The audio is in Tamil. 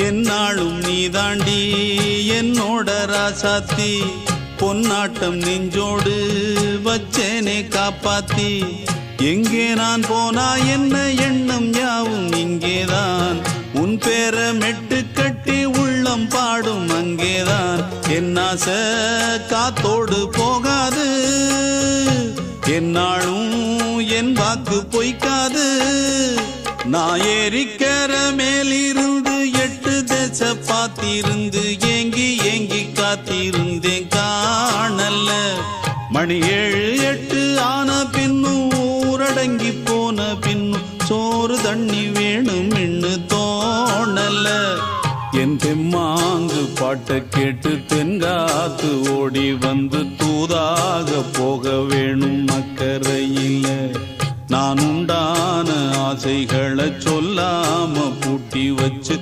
என்னாலும் நீதாண்டி என்னோட ராசாத்தி பொன்னாட்டம் நெஞ்சோடு வச்சேனே காப்பாத்தி எங்கே நான் போனா என்ன எண்ணம் யாவும் இங்கேதான் உன் பேர மெட்டு கட்டி உள்ளம் பாடும் அங்கேதான் என் ஆசை காத்தோடு போகாது என்னாலும் என் வாக்கு பொய்க்காது நான் ஏறிக்கிற மேலிருந்து 8 தேச பார்த்திருந்து ஏங்கி ஏங்கி காத்திருந்தேன் காணல்ல மணி 7 8 ஆன பின்னும் ஊரடங்கி போன பின்னும் சோறு தண்ணி வேணும் என்று தோணல என் தெம்மாங்கு பாட்டை கேட்டு தென்காத்து ஓடி வந்து தூதாக போக வேணும் அக்கறையில் நான் உண்டான ஆசைகளை சொல்லாம பூட்டி வச்சு